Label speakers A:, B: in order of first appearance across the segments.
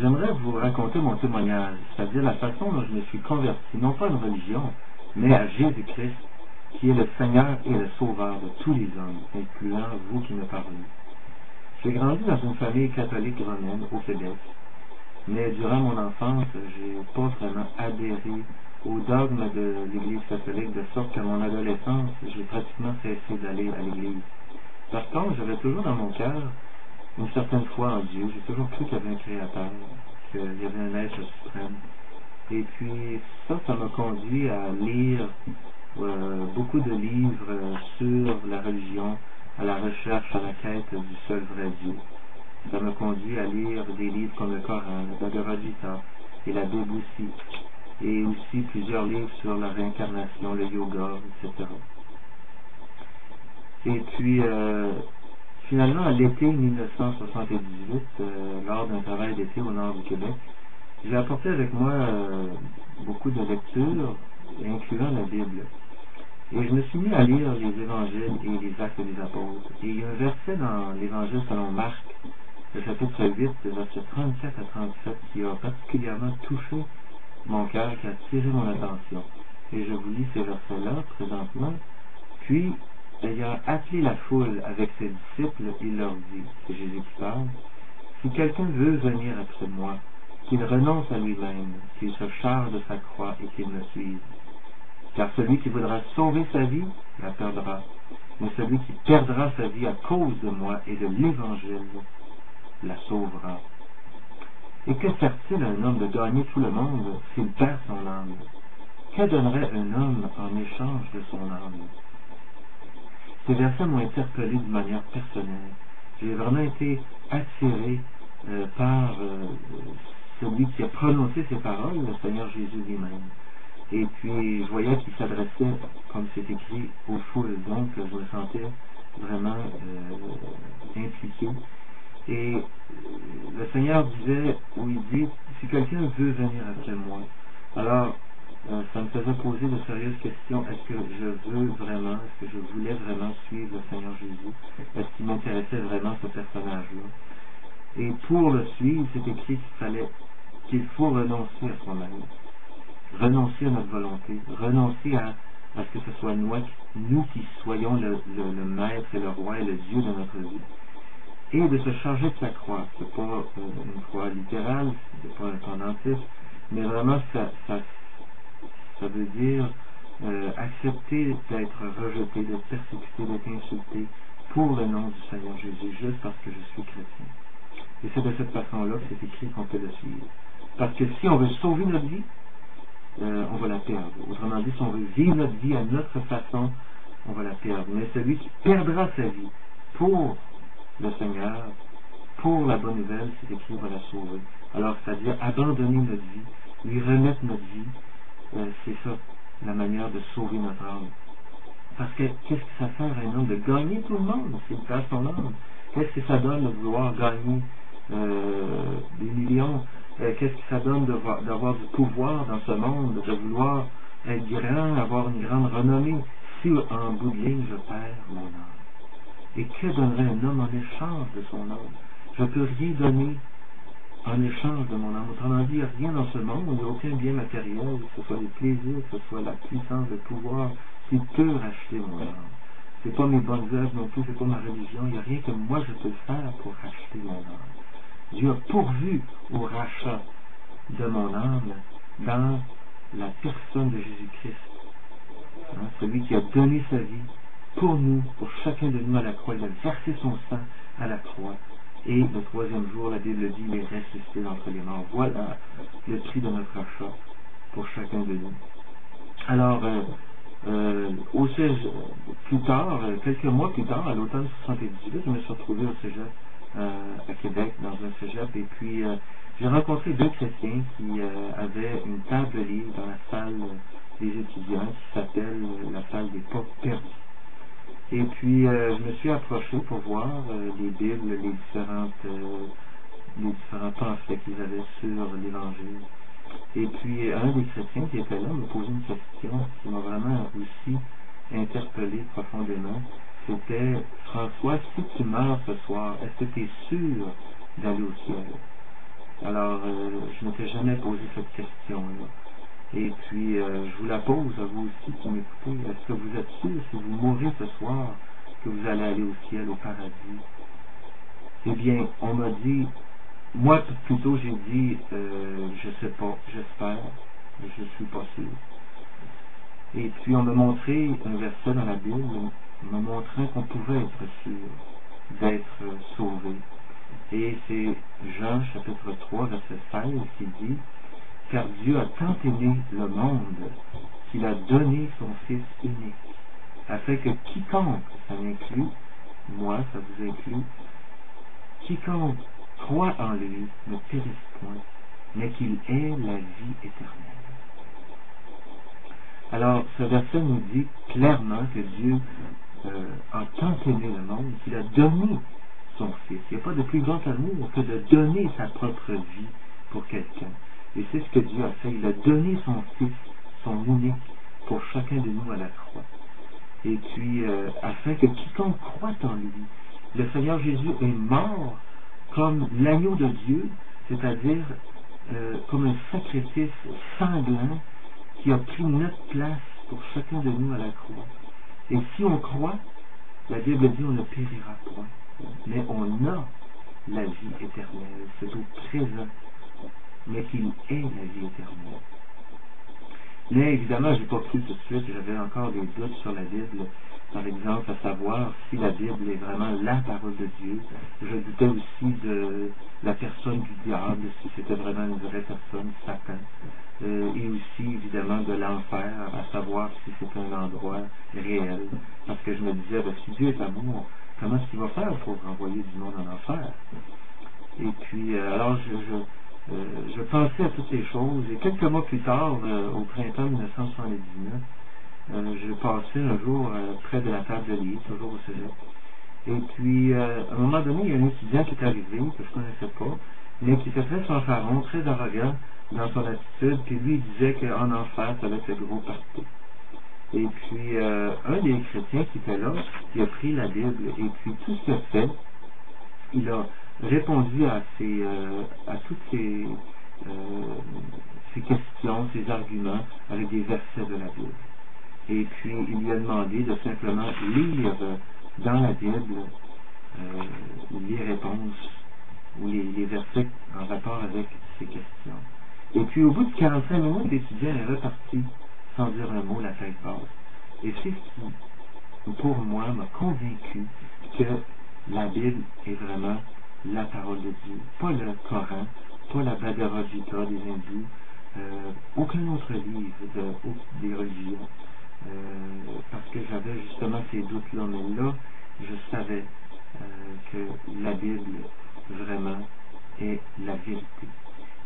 A: j'aimerais vous raconter mon témoignage, c'est-à-dire la façon dont je me suis converti, non pas à une religion, mais à Jésus-Christ, qui est le Seigneur et le Sauveur de tous les hommes, incluant vous qui me parlez. J'ai grandi dans une famille catholique romaine au Québec, mais durant mon enfance, j'ai pas vraiment adhéré au dogme de l'Église catholique, de sorte qu'à mon adolescence, j'ai pratiquement cessé d'aller à l'Église. Par contre, j'avais toujours dans mon cœur une certaine foi en Dieu. J'ai toujours cru qu'il y avait un Créateur, qu'il y avait un être suprême. Et puis ça m'a conduit à lire beaucoup de livres sur la religion, à la recherche, à la quête du seul vrai Dieu. Ça m'a conduit à lire des livres comme le Coran, le Bhagavad Gita et la Bible aussi, et aussi plusieurs livres sur la réincarnation, le yoga, etc. Et puis, finalement, à l'été 1978, lors d'un travail d'été au nord du Québec, j'ai apporté avec moi beaucoup de lectures, incluant la Bible. Et je me suis mis à lire les évangiles et les actes des apôtres. Et il y a un verset dans l'évangile selon Marc, le chapitre 8, versets 34 à 37, qui a particulièrement touché mon cœur, qui a attiré mon attention. Et je vous lis ces versets-là présentement. Puis, ayant appelé la foule avec ses disciples, il leur dit, c'est Jésus qui parle, si quelqu'un veut venir après moi, qu'il renonce à lui-même, qu'il se charge de sa croix et qu'il me suive. Car celui qui voudra sauver sa vie, la perdra. Mais celui qui perdra sa vie à cause de moi et de l'Évangile, la sauvera. Et que sert-il à un homme de gagner tout le monde s'il perd son âme? Que donnerait un homme en échange de son âme? Ces versets m'ont interpellé d'une manière personnelle. J'ai vraiment été attiré par celui qui a prononcé ces paroles, le Seigneur Jésus lui-même. Et puis, je voyais qu'il s'adressait, comme c'est écrit, aux foules. Donc, je me sentais vraiment impliqué. Et le Seigneur disait, ou il dit, si quelqu'un veut venir après moi, alors ça me faisait poser de sérieuses questions. Est-ce que je veux vraiment, est-ce que je voulais vraiment suivre le Seigneur Jésus? Est-ce qu'il m'intéressait vraiment ce personnage-là? Et pour le suivre, c'est écrit qu'il faut renoncer à soi-même, renoncer à notre volonté, renoncer à ce que ce soit nous qui soyons le maître et le roi et le Dieu de notre vie. Et de se charger de sa croix. C'est pas une croix littérale, c'est pas un pendentif, mais vraiment ça veut dire accepter d'être rejeté, d'être persécuté, d'être insulté pour le nom du Seigneur Jésus, juste parce que je suis chrétien. Et c'est de cette façon-là que c'est écrit qu'on peut le suivre. Parce que si on veut sauver notre vie, on va la perdre. Autrement dit, si on veut vivre notre vie à notre façon, on va la perdre. Mais celui qui perdra sa vie pour le Seigneur, pour la bonne nouvelle, c'est écrit, on va la sauver. Alors, c'est-à-dire abandonner notre vie, lui remettre notre vie, c'est ça, la manière de sauver notre âme. Parce que qu'est-ce que ça fait à un homme de gagner tout le monde s'il perd son âme? Qu'est-ce que ça donne de vouloir gagner des millions? Qu'est-ce que ça donne d'avoir du pouvoir dans ce monde, de vouloir être grand, avoir une grande renommée, si en bout de ligne je perds mon âme? Et que donnerait un homme en échange de son âme? Je ne peux rien donner en échange de mon âme. Autrement dit, il n'y a rien dans ce monde, il n'y a aucun bien matériel, que ce soit les plaisirs, que ce soit la puissance, le pouvoir, qui peut racheter mon âme. Ce n'est pas mes bonnes œuvres non plus, ce n'est pas ma religion, il n'y a rien que moi je peux faire pour racheter mon âme. Dieu a pourvu au rachat de mon âme dans la personne de Jésus-Christ. Hein, celui qui a donné sa vie pour nous, pour chacun de nous à la croix. Il a versé son sang à la croix. Et le troisième jour, la Bible dit, il est ressuscité d'entre les morts. Voilà le prix de notre achat pour chacun de nous. Alors, plus tard, quelques mois plus tard, à l'automne 78, je me suis retrouvé au cégep à Québec, dans un cégep, et puis j'ai rencontré deux chrétiens qui avaient une table livre dans la salle des étudiants qui s'appelle la salle des pas perdus. Et puis, je me suis approché pour voir les Bibles, les différents pamphlets qu'ils avaient sur l'Évangile. Et puis, un des chrétiens qui était là me posait une question qui m'a vraiment aussi interpellé profondément. C'était, François, si tu meurs ce soir, est-ce que tu es sûr d'aller au ciel? Alors, je ne m'étais jamais posé cette question-là. Et puis, je vous la pose à vous aussi qui m'écoutez. Est-ce que vous êtes sûr, si vous mourrez ce soir, que vous allez aller au ciel, au paradis? Eh bien, on m'a dit, moi plutôt j'ai dit, je sais pas, j'espère, mais je suis pas sûr. Et puis on m'a montré un verset dans la Bible, me montrant qu'on pouvait être sûr d'être sauvé. Et c'est Jean chapitre 3 verset 16 qui dit, car Dieu a tant aimé le monde qu'il a donné son Fils unique, afin que quiconque, ça m'inclut, moi ça vous inclut, quiconque croit en lui ne périsse point, mais qu'il ait la vie éternelle. Alors, ce verset nous dit clairement que Dieu a tant aimé le monde qu'il a donné son Fils. Il n'y a pas de plus grand amour que de donner sa propre vie pour quelqu'un. Et c'est ce que Dieu a fait. Il a donné son Fils, son unique, pour chacun de nous à la croix. Et puis, afin que quiconque croit en lui, le Seigneur Jésus est mort comme l'agneau de Dieu, c'est-à-dire comme un sacrifice sanglant qui a pris notre place pour chacun de nous à la croix. Et si on croit, la Bible dit on ne périra point, mais on a la vie éternelle. C'est au présent, mais qu'il est la vie éternelle. Mais évidemment, je n'ai pas cru tout de suite, j'avais encore des doutes sur la Bible, par exemple, à savoir si la Bible est vraiment la parole de Dieu. Je doutais aussi de la personne du diable, si c'était vraiment une vraie personne, Satan. Et aussi, évidemment, de l'enfer, à savoir si c'est un endroit réel. Parce que je me disais, ben, si Dieu est amour, comment est-ce qu'il va faire pour renvoyer du monde en enfer? Et puis, alors, je pensais à toutes ces choses, et quelques mois plus tard, au printemps 1979, je passais un jour près de la table de livre, toujours au cégep. Et puis, à un moment donné, il y a un étudiant qui est arrivé, que je ne connaissais pas, mais qui était très fanfaron, très arrogant dans son attitude, puis lui, il disait qu'en enfer, ça allait être le gros parti. Et puis, un des chrétiens qui était là, il a pris la Bible, et puis tout ce qu'il a fait, il a répondu à toutes ces questions, ces arguments, avec des versets de la Bible. Et puis, il lui a demandé de simplement lire dans la Bible les réponses ou les versets en rapport avec ces questions. Et puis, au bout de 45 minutes, l'étudiant est reparti sans dire un mot, la tête basse. Et c'est ce qui, pour moi, m'a convaincu que la Bible est vraiment la parole de Dieu. Pas le Coran, pas la Bhagavad Gita des hindous, aucun autre livre des religions. Parce que j'avais justement ces doutes-là, mais là, je savais que la Bible, vraiment, est la vérité.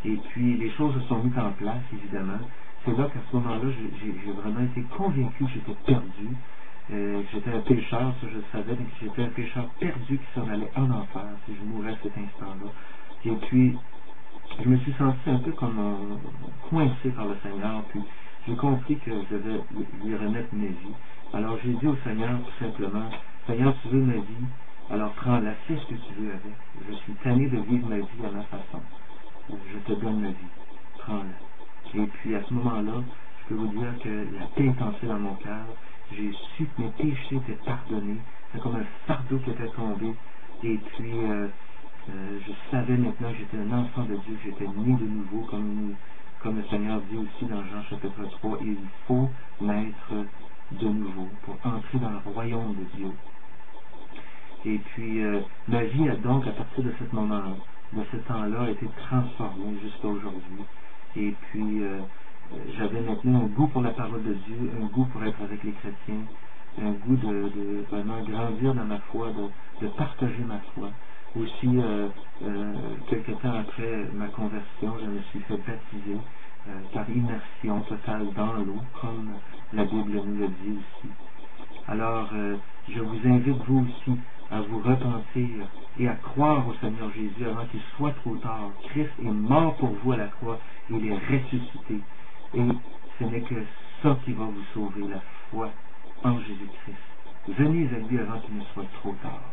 A: Et puis, les choses se sont mises en place, évidemment. C'est là qu'à ce moment-là, j'ai vraiment été convaincu que j'étais perdu. J'étais un pécheur, ça je le savais, mais que j'étais un pécheur perdu qui s'en allait en enfer si je mourais à cet instant-là. Et puis, je me suis senti un peu comme coincé par le Seigneur, puis j'ai compris que je devais lui remettre ma vie. Alors j'ai dit au Seigneur tout simplement, Seigneur, tu veux ma vie, alors prends-la, fais ce que tu veux avec. Je suis tanné de vivre ma vie à ma façon. Je te donne ma vie, prends-la. Et puis à ce moment-là, je peux vous dire que la paix est entrée dans mon cœur. J'ai su que mes péchés étaient pardonnés. C'est comme un fardeau qui était tombé. Et puis, je savais maintenant que j'étais un enfant de Dieu, que j'étais né de nouveau, comme le Seigneur dit aussi dans Jean chapitre 3. Il faut naître de nouveau pour entrer dans le royaume de Dieu. Et puis, ma vie a donc, à partir de ce moment-là, de ce temps-là, a été transformée jusqu'à aujourd'hui. Et puis, j'avais maintenant un goût pour la parole de Dieu, un goût pour être avec les chrétiens, un goût de vraiment grandir dans ma foi, de partager ma foi. Aussi, quelque temps après ma conversion, je me suis fait baptiser par immersion totale dans l'eau, comme la Bible nous le dit aussi. Alors, je vous invite vous aussi à vous repentir et à croire au Seigneur Jésus avant qu'il soit trop tard. Christ est mort pour vous à la croix, il est ressuscité. Et ce n'est que ça qui va vous sauver, la foi en Jésus-Christ. Venez à lui avant qu'il ne soit trop tard.